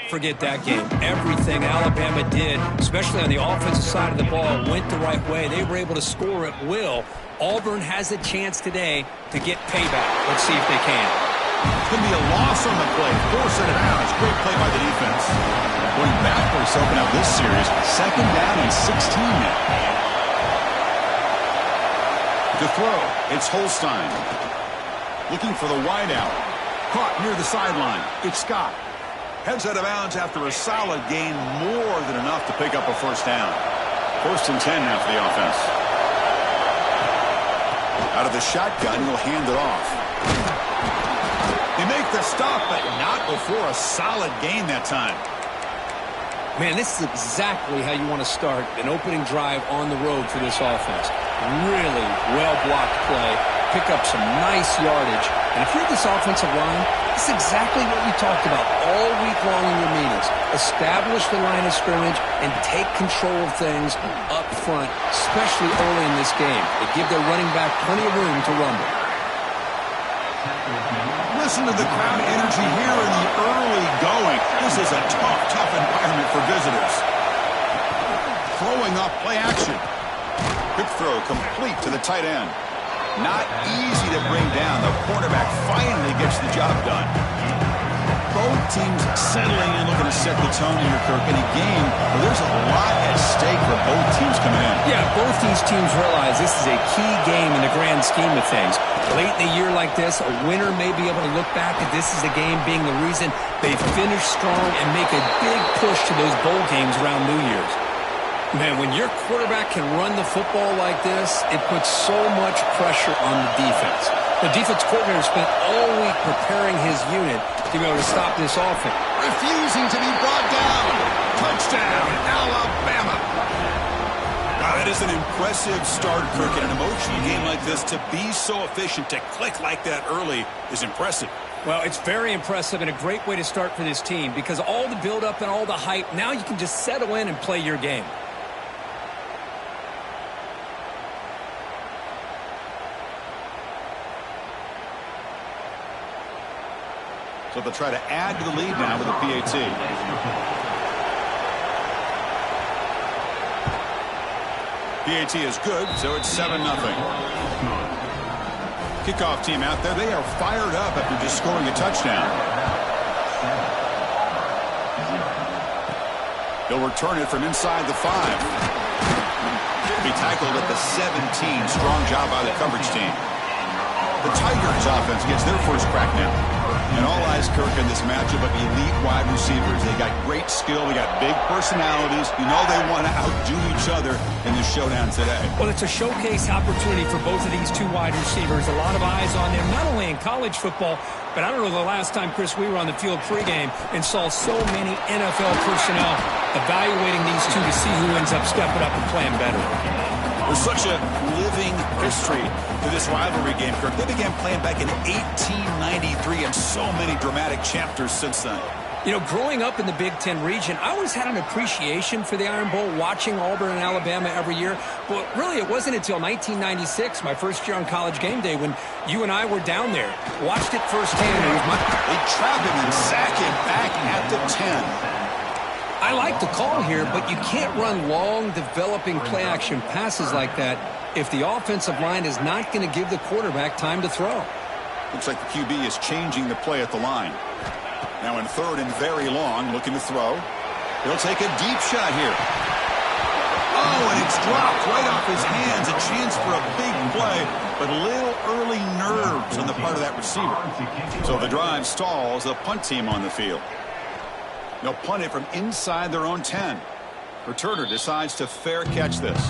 Forget that game. Everything Alabama did, especially on the offensive side of the ball, went the right way. They were able to score at will. Auburn has a chance today to get payback. Let's see if they can. It's going to be a loss on the play. Forcing it out. It's a great play by the defense. Going backwards to open up this series. 2nd down and 16 now. To throw, it's Holstein. Looking for the wideout. Caught near the sideline. It's Scott. Heads out of bounds after a solid gain, more than enough to pick up a 1st down. 1st and 10 now for the offense. Out of the shotgun, he'll hand it off. They make the stop, but not before a solid gain that time. Man, this is exactly how you want to start an opening drive on the road for this offense. Really well-blocked play. Pick up some nice yardage. And if you're this offensive line, this is exactly what we talked about all week long in your meetings. Establish the line of scrimmage and take control of things up front, especially early in this game. They give their running back plenty of room to rumble. Listen to the crowd energy here in the early going. This is a tough environment for visitors. Throwing up play action. Quick throw complete to the tight end. Not easy to bring down. The cornerback finally gets the job done. Both teams settling in, looking to set the tone here, Kirk, in a game where there's a lot at stake for both teams coming in. Yeah, both these teams realize this is a key game in the grand scheme of things. Late in a year like this, a winner may be able to look back at this as a game being the reason they finish strong and make a big push to those bowl games around New Year's. Man, when your quarterback can run the football like this, it puts so much pressure on the defense. The defense coordinator spent all week preparing his unit to be able to stop this offense. Refusing to be brought down. Touchdown, Alabama. Wow, that is an impressive start, Kirk. In an emotional game like this, to be so efficient, to click like that early is impressive. Well, it's very impressive and a great way to start for this team because all the build-up and all the hype, now you can just settle in and play your game. So they'll try to add to the lead now with a PAT. PAT is good, so it's 7-0. Kickoff team out there. They are fired up after just scoring a touchdown. They'll return it from inside the 5. Be tackled at the 17. Strong job by the coverage team. The Tigers offense gets their first crack now. And all eyes, Kirk, in this matchup of elite wide receivers. They got great skill. They got big personalities. You know they want to outdo each other in the showdown today. Well, it's a showcase opportunity for both of these two wide receivers. A lot of eyes on them, not only in college football, but I don't know the last time, Chris, we were on the field pregame and saw so many NFL personnel evaluating these two to see who ends up stepping up and playing better. There's such a living history to this rivalry game, Kirk. They began playing back in 1893 and so many dramatic chapters since then. You know, growing up in the Big Ten region, I always had an appreciation for the Iron Bowl, watching Auburn and Alabama every year. But really, it wasn't until 1996, my first year on College Game Day, when you and I were down there. Watched it firsthand. They trap him and sack him back at the 10. I like the call here, but you can't run long, developing play-action passes like that if the offensive line is not going to give the quarterback time to throw. Looks like the QB is changing the play at the line. Now in 3rd and very long, looking to throw. He'll take a deep shot here. Oh, and it's dropped right off his hands. A chance for a big play, but a little early nerves on the part of that receiver. So the drive stalls, the punt team on the field. They'll punt it from inside their own 10. Returner decides to fair catch this.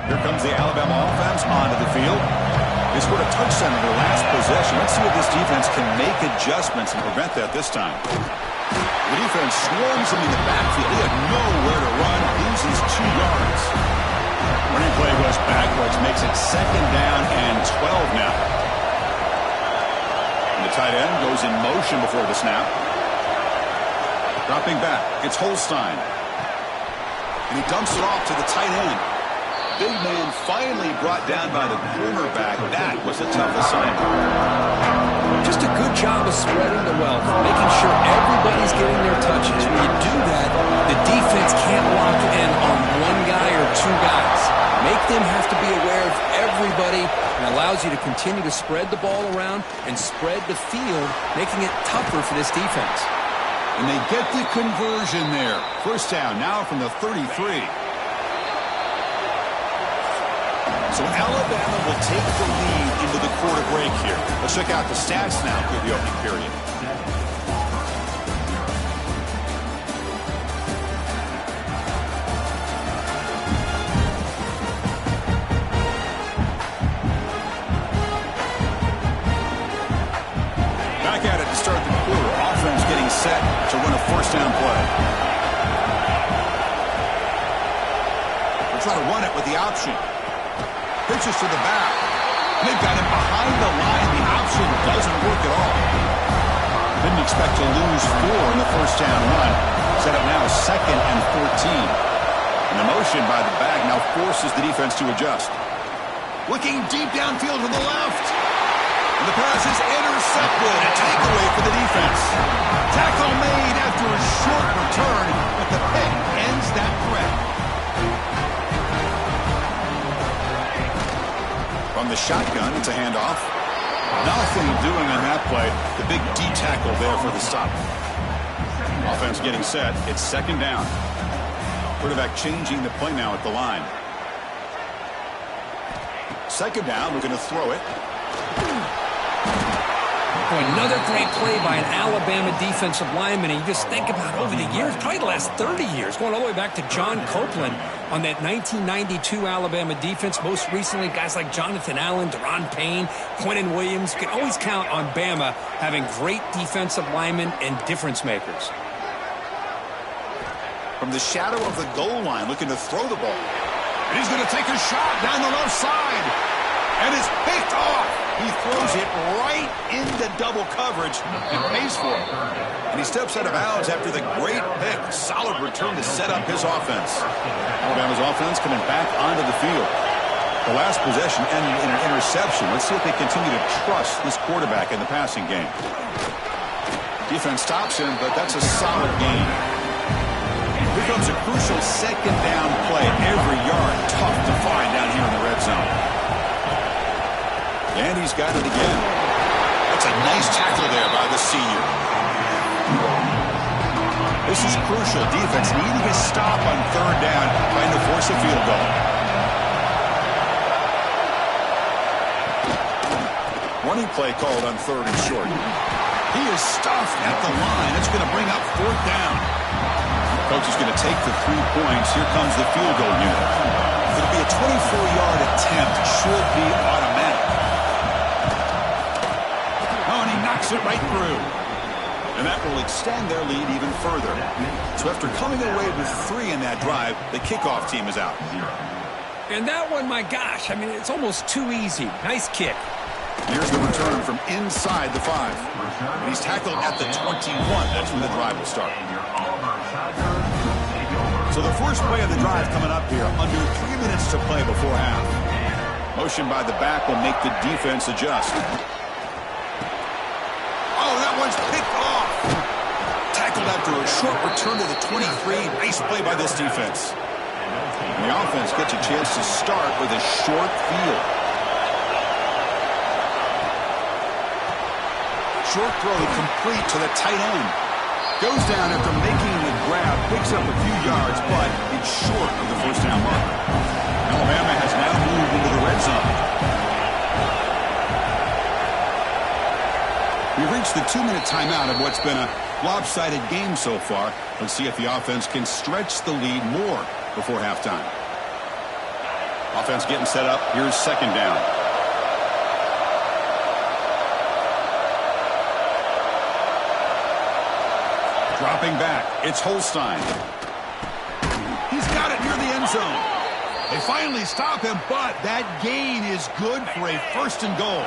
Here comes the Alabama offense onto the field. They scored a touchdown in their last possession. Let's see if this defense can make adjustments and prevent that this time. The defense swarms him in the backfield. He had nowhere to run, loses 2 yards. Running play goes backwards, makes it 2nd down and 12 now. The tight end goes in motion before the snap. Dropping back, it's Holstein. And he dumps it off to the tight end. big man finally brought down by the cornerback. That was a tough assignment. Just a good job of spreading the wealth, making sure everybody's getting their touches. When you do that, the defense can't lock in on one guy or two guys. Make them have to be aware of everybody, and allows you to continue to spread the ball around and spread the field, making it tougher for this defense. And they get the conversion there. First down now from the 33. So Alabama will take the lead into the quarter break here. Let's check out the stats now for the opening period. Back at it to start the quarter. Offense getting set to run a first down play. They'll try to run it with the option. Pitches to the back. They've got him behind the line. The option doesn't work at all. Didn't expect to lose 4 in the first down run. Set up now 2nd and 14. And the motion by the back now forces the defense to adjust. Looking deep downfield to the left. And the pass is intercepted. A takeaway for the defense. Tackle made after a short return, but the pick ends that threat. From the shotgun, it's a handoff. Nothing doing on that play. The big D tackle there for the stop. Offense getting set. It's 2nd down. Quarterback changing the play now at the line. 2nd down, looking to throw it. Another great play by an Alabama defensive lineman. And you just think about over the years, probably the last 30 years, going all the way back to John Copeland on that 1992 Alabama defense. Most recently, guys like Jonathan Allen, Deron Payne, Quentin Williams. You can always count on Bama having great defensive linemen and difference makers. From the shadow of the goal line, looking to throw the ball. And he's going to take a shot down the left side. And it's picked off. He throws it right into double coverage and pays for it. And he steps out of bounds after the great pick. Solid return to set up his offense. Alabama's offense coming back onto the field. The last possession ended in an interception. Let's see if they continue to trust this quarterback in the passing game. Defense stops him, but that's a solid gain. Here comes a crucial 2nd down play. Every yard tough to find down here in the red zone. And he's got it again. That's a nice tackle there by the senior. This is crucial. Defense needing a stop on 3rd down, trying to force a field goal. Running play called on 3rd and short. He is stuffed at the line. It's going to bring up 4th down. Coach is going to take the 3 points. Here comes the field goal unit. It'll be a 24-yard attempt. Should be automatic. Knocks it right through. And that will extend their lead even further. So after coming away with 3 in that drive, the kickoff team is out. And that one, my gosh, I mean, it's almost too easy. Nice kick. Here's the return from inside the 5. And he's tackled at the 21. That's when the drive will start. So the first play of the drive coming up here. Under 3 minutes to play before half. Motion by the back will make the defense adjust. One's picked off. Tackled after a short return to the 23. Nice play by this defense. And the offense gets a chance to start with a short field. Short throw complete to the tight end. Goes down after making the grab. Picks up a few yards, but it's short of the first down mark. Alabama has now moved into the red zone. We've reached the 2-minute timeout of what's been a lopsided game so far. Let's see if the offense can stretch the lead more before halftime. Offense getting set up. Here's 2nd down. Dropping back. It's Holstein. He's got it near the end zone. They finally stop him, but that gain is good for a 1st and goal.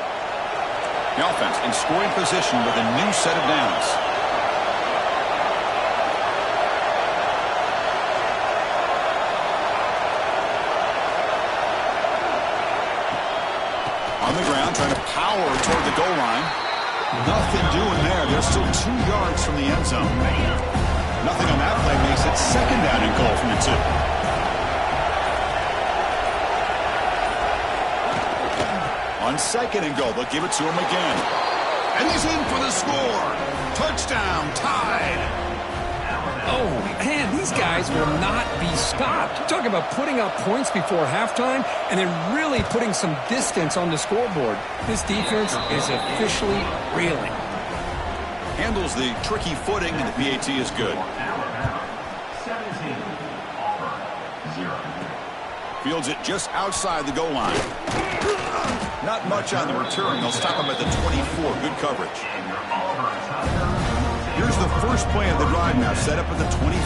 The offense in scoring position with a new set of downs. down, trying to power toward the goal line. Nothing doing there. They're still 2 yards from the end zone. Nothing on that play makes it second down and goal from the 2. On second and goal, they'll give it to him again. And he's in for the score. Touchdown, tied. Oh, man, these guys will not be stopped. You're talking about putting up points before halftime and then really putting some distance on the scoreboard. This defense is officially reeling. Handles the tricky footing, and the PAT is good. Fields it just outside the goal line. Not much on the return. They'll stop him at the 24. Good coverage. Here's the first play of the drive now, set up at the 24.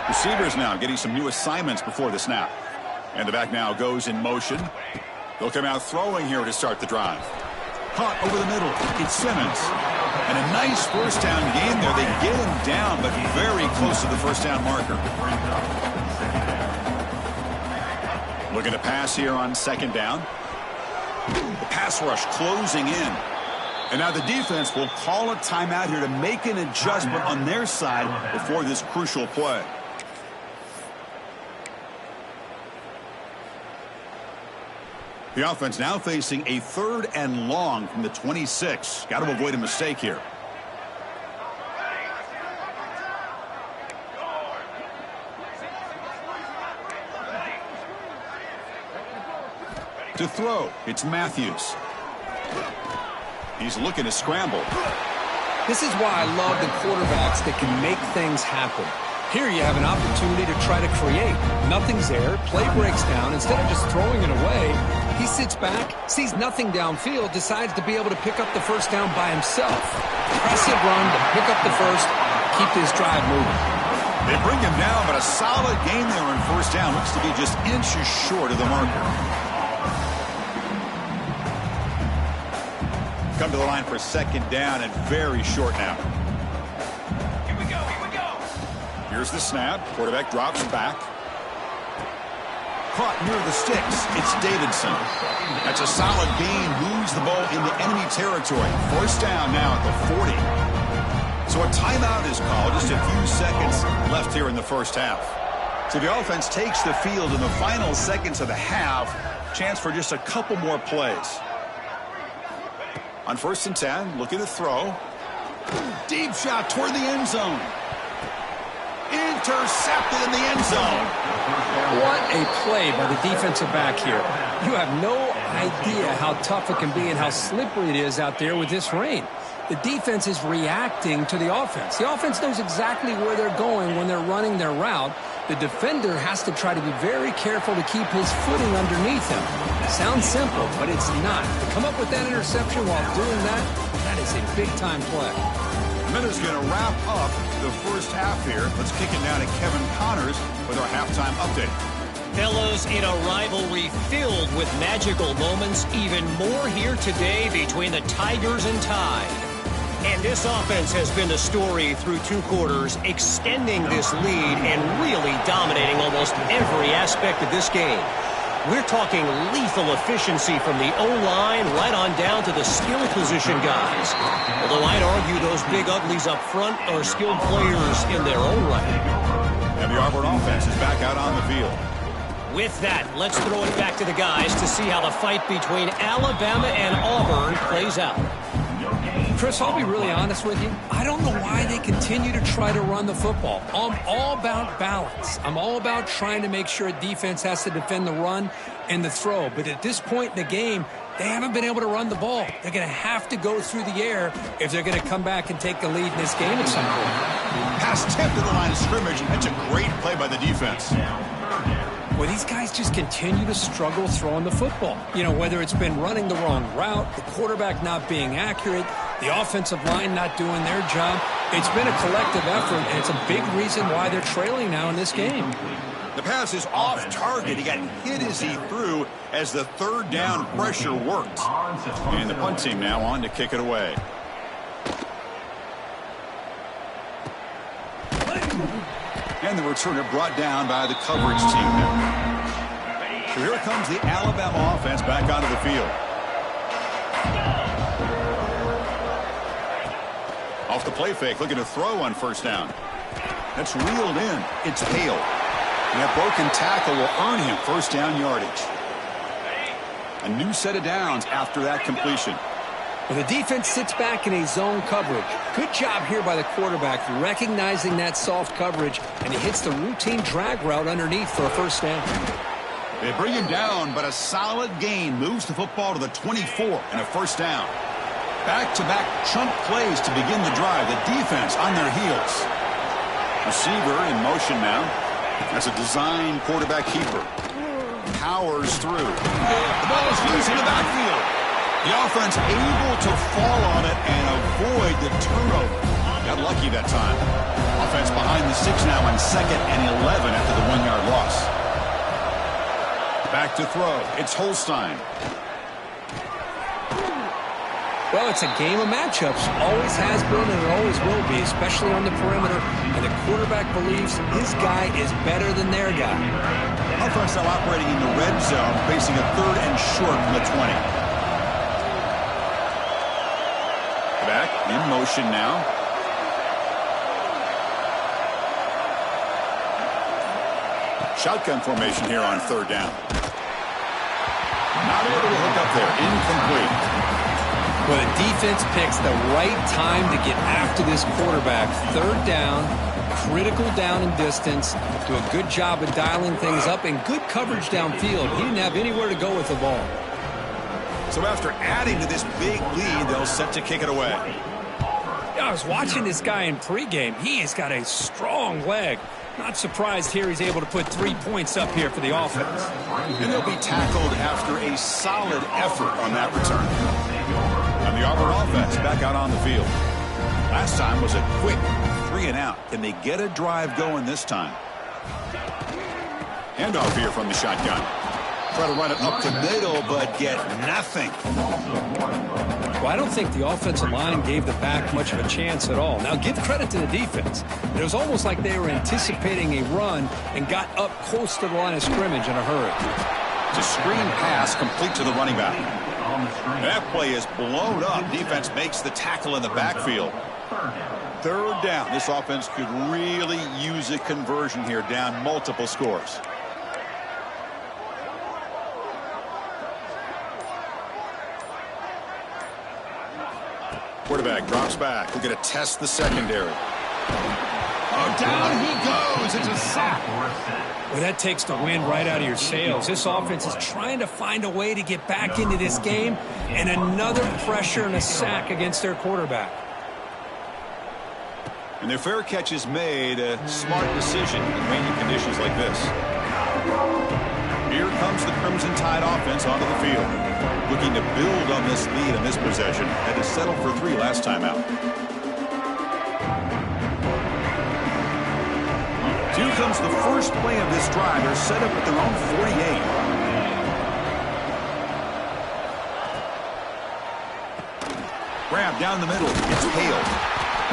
Receivers now getting some new assignments before the snap. And the back now goes in motion. They'll come out throwing here to start the drive. Caught over the middle. It's Simmons. And a nice first down game there. They get him down, but very close to the first down marker. Looking to pass here on second down. The pass rush closing in. And now the defense will call a timeout here to make an adjustment on their side before this crucial play. The offense now facing a 3rd and long from the 26. Got to avoid a mistake here. To throw, it's Matthews. He's looking to scramble. This is why I love the quarterbacks that can make things happen. Here you have an opportunity to try to create. Nothing's there. Play breaks down. Instead of just throwing it away, he sits back, sees nothing downfield, decides to be able to pick up the first down by himself. Impressive run to pick up the first, keep this drive moving. They bring him down, but a solid game there on first down. Looks to be just inches short of the marker. Come to the line for second down and very short now. Here we go. Here's the snap. Quarterback drops back. Caught near the sticks. It's Davidson. That's a solid gain. Moves the ball into enemy territory. First down now at the 40. So a timeout is called. Just a few seconds left here in the first half. So the offense takes the field in the final seconds of the half. Chance for just a couple more plays. On 1st and 10, looking to throw. Deep shot toward the end zone. Intercepted in the end zone. What a play by the defensive back here. You have no idea how tough it can be and how slippery it is out there with this rain. The defense is reacting to the offense. The offense knows exactly where they're going when they're running their route. The defender has to try to be very careful to keep his footing underneath him. Sounds simple, but it's not. To come up with that interception while doing that, that is a big-time play. Minute's going to wrap up the first half here. Let's kick it now to Kevin Connors with our halftime update. Fellows, in a rivalry filled with magical moments, even more here today between the Tigers and Tide. And this offense has been the story through 2 quarters, extending this lead and really dominating almost every aspect of this game. We're talking lethal efficiency from the O-line right on down to the skill position guys. Although I'd argue those big uglies up front are skilled players in their own right. And the Auburn offense is back out on the field. With that, let's throw it back to the guys to see how the fight between Alabama and Auburn plays out. Chris, I'll be really honest with you. I don't know why they continue to try to run the football. I'm all about balance. I'm all about trying to make sure a defense has to defend the run and the throw. But at this point in the game, they haven't been able to run the ball. They're going to have to go through the air if they're going to come back and take the lead in this game at some point. Pass tipped to the line of scrimmage. That's a great play by the defense. Well, these guys just continue to struggle throwing the football. You know, whether it's been running the wrong route, the quarterback not being accurate, the offensive line not doing their job. It's been a collective effort, and it's a big reason why they're trailing now in this game. The pass is off target. He got hit as he threw as the third down pressure worked. And the punt team now on to kick it away. And the returner brought down by the coverage team now. So here comes the Alabama offense back onto the field. Off the play fake, looking to throw on first down. That's reeled in. It's Hale. And that broken tackle will earn him first down yardage. A new set of downs after that completion. Well, the defense sits back in a zone coverage. Good job here by the quarterback recognizing that soft coverage, and he hits the routine drag route underneath for a first down. They bring him down, but a solid gain moves the football to the 24 and a first down. Back-to-back chunk plays to begin the drive. The defense on their heels. Receiver in motion now. That's a design quarterback keeper. Powers through. The ball is loose in the backfield. The offense able to fall on it and avoid the turnover. Got lucky that time. Offense behind the 6 now on 2nd and 11 after the 1-yard loss. Back to throw. It's Holstein. Well, it's a game of matchups. Always has been and it always will be, especially on the perimeter. And the quarterback believes his guy is better than their guy. Offense now operating in the red zone, facing a 3rd and short from the 20. Back in motion now. Shotgun formation here on 3rd down. Not able to hook up there. Incomplete. Well, the defense picks the right time to get after this quarterback. 3rd down, critical down and distance. Do a good job of dialing things up and good coverage downfield. He didn't have anywhere to go with the ball. So after adding to this big lead, they'll set to kick it away. I was watching this guy in pregame. He has got a strong leg. Not surprised here he's able to put 3 points up here for the offense. And they'll be tackled after a solid effort on that return. And the Auburn offense back out on the field. Last time was a quick 3 and out. Can they get a drive going this time? Handoff here from the shotgun. Try to run it up the middle, but get nothing. Well, I don't think the offensive line gave the back much of a chance at all. Now, give credit to the defense. It was almost like they were anticipating a run and got up close to the line of scrimmage in a hurry. It's a screen pass complete to the running back. That play is blown up. Defense makes the tackle in the backfield. 3rd down. This offense could really use a conversion here, down multiple scores. Quarterback drops back. We're going to test the secondary. Oh, down he goes. It's a sack. Well, that takes the wind right out of your sails. This offense is trying to find a way to get back into this game, and another pressure and a sack against their quarterback. And their fair catch is made. A smart decision in rainy conditions like this. Here comes the Crimson Tide offense onto the field. Looking to build on this lead in this possession. Had to settle for 3 last time out. Here comes the first play of this drive. They're set up at their own 48. Grab down the middle. It's Hale.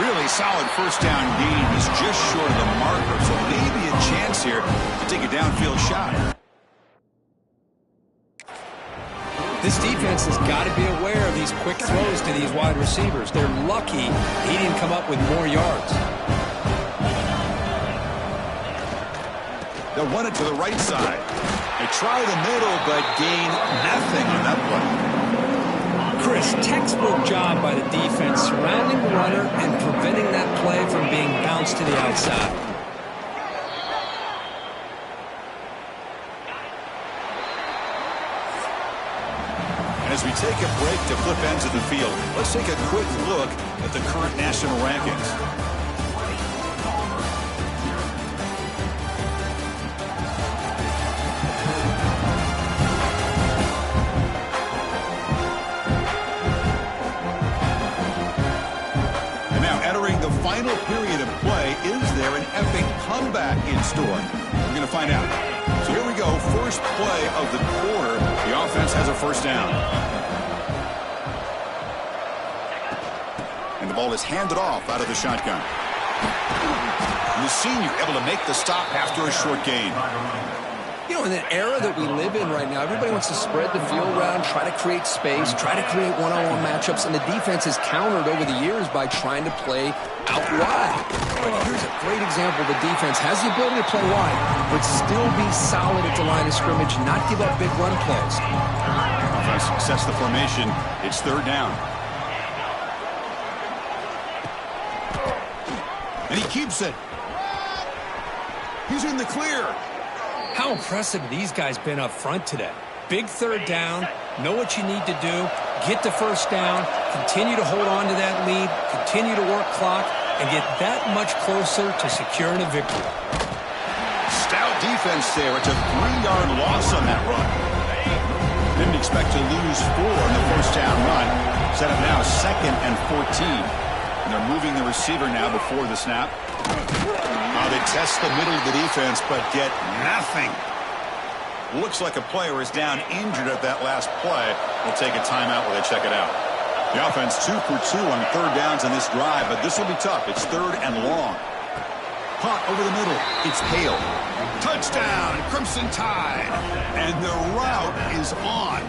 Really solid first down gain. Is just short of the marker. So maybe a chance here to take a downfield shot. This defense has got to be aware of these quick throws to these wide receivers. They're lucky he didn't come up with more yards. They'll run it to the right side. They try the middle, but gain nothing on that play. Chris, textbook job by the defense surrounding the runner and preventing that play from being bounced to the outside. As we take a break to flip ends of the field, let's take a quick look at the current national rankings. And now entering the final period of play, is there an epic comeback in store? We're going to find out. So here we go, first play of the quarter. The offense has a first down. And the ball is handed off out of the shotgun. And the senior able to make the stop after a short gain. You know, in the era that we live in right now, everybody wants to spread the field around, try to create space, try to create one-on-one matchups, and the defense has countered over the years by trying to play out wide. But here's a great example. The defense has the ability to play wide, but still be solid at the line of scrimmage, not give up big run plays. Offense sets the formation. It's third down. And he keeps it. He's in the clear. How impressive these guys been up front today. Big third down, know what you need to do, get the first down, continue to hold on to that lead, continue to work clock, and get that much closer to securing a victory. Stout defense there. It's a 3-yard loss on that run. Didn't expect to lose 4 on the first down run. Set up now 2nd and 14. And they're moving the receiver now before the snap. They test the middle of the defense, but get nothing. Looks like a player is down injured at that last play. We'll take a timeout while they check it out. The offense 2 for 2 on third downs in this drive, but this will be tough. It's third and long. Punt over the middle. It's Hale. Touchdown, Crimson Tide. And the route is on.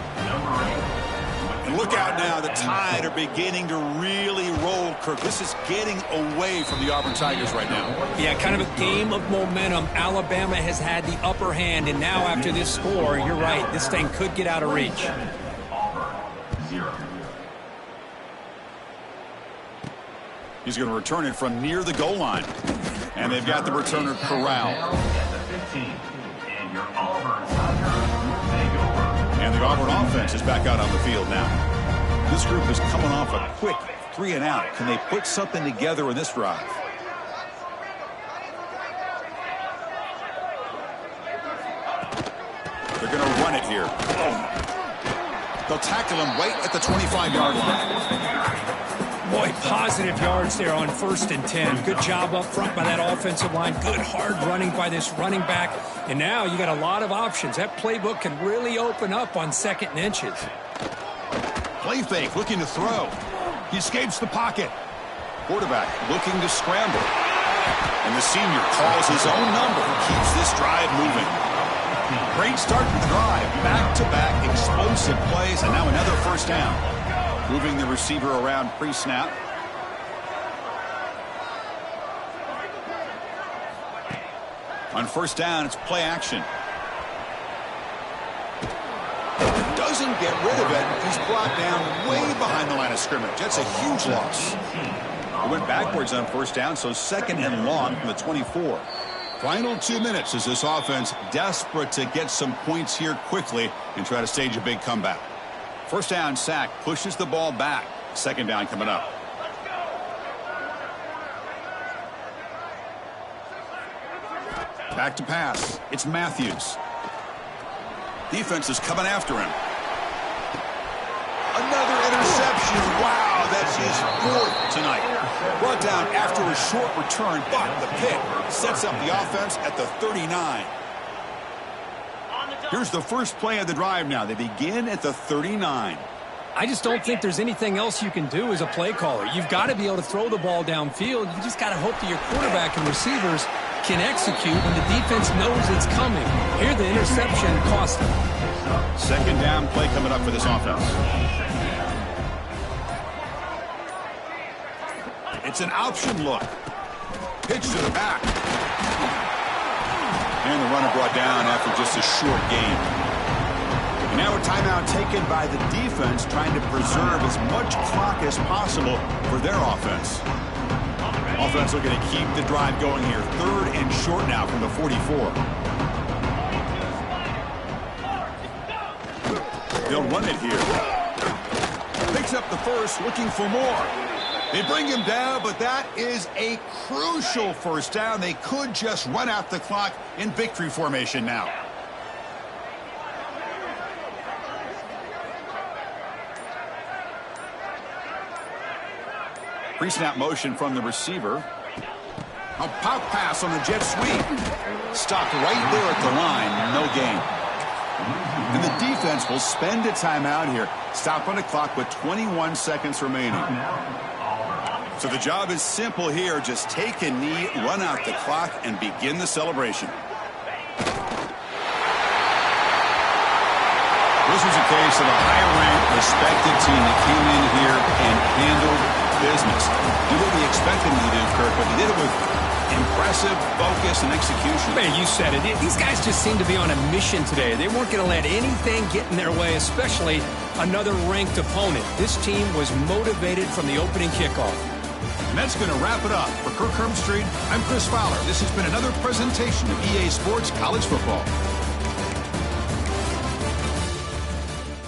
And look out now, the Tide are beginning to really roll, Kirk. This is getting away from the Auburn Tigers right now. Yeah, kind of a game of momentum. Alabama has had the upper hand, and now after this score, you're right, this thing could get out of reach. He's going to return it from near the goal line. And they've got the returner corralled. And the Auburn offense is back out on the field now. This group is coming off a quick 3-and-out. Can they put something together in this drive? They're going to run it here. They'll tackle him right at the 25-yard line. Boy, positive yards there on 1st and 10. Good job up front by that offensive line. Good hard running by this running back. And now you got a lot of options. That playbook can really open up on 2nd and inches. Play fake, looking to throw. He escapes the pocket. Quarterback looking to scramble. And the senior calls his own number. Keeps this drive moving. Great start to the drive. Back-to-back explosive plays, and now another first down. Moving the receiver around pre-snap. On first down, it's play action. Doesn't get rid of it. He's brought down way behind the line of scrimmage. That's a huge loss. It went backwards on first down, so 2nd and long from the 24. Final 2 minutes as this offense desperate to get some points here quickly and try to stage a big comeback. First down sack pushes the ball back. 2nd down coming up. Back to pass. It's Matthews. Defense is coming after him. Another interception. Wow, that's his 4th tonight. Brought down after a short return, but the pick sets up the offense at the 39. Here's the first play of the drive now. They begin at the 39. I just don't think there's anything else you can do as a play caller. You've got to be able to throw the ball downfield. You just got to hope that your quarterback and receivers can execute when the defense knows it's coming. Here, the interception cost them. 2nd down play coming up for this offense. It's an option look. Pitch to the back. And the runner brought down after just a short gain. And now a timeout taken by the defense, trying to preserve as much clock as possible for their offense. Offense looking to keep the drive going here. 3rd and short now from the 44. They'll run it here. Picks up the first, looking for more. They bring him down, but that is a crucial first down. They could just run out the clock in victory formation now. Pre-snap motion from the receiver. A pop pass on the jet sweep. Stopped right there at the line. No gain. And the defense will spend a timeout here. Stop on the clock with 21 seconds remaining. So the job is simple here. Just take a knee, run out the clock, and begin the celebration. This was a case of a higher-ranked, respected team that came in here and handled business. Did what we expected them to do, Kirk, but they did it with impressive focus and execution. Man, you said it. These guys just seem to be on a mission today. They weren't going to let anything get in their way, especially another ranked opponent. This team was motivated from the opening kickoff. And that's going to wrap it up. For Kirk Herbstreit, I'm Chris Fowler. This has been another presentation of EA Sports College Football.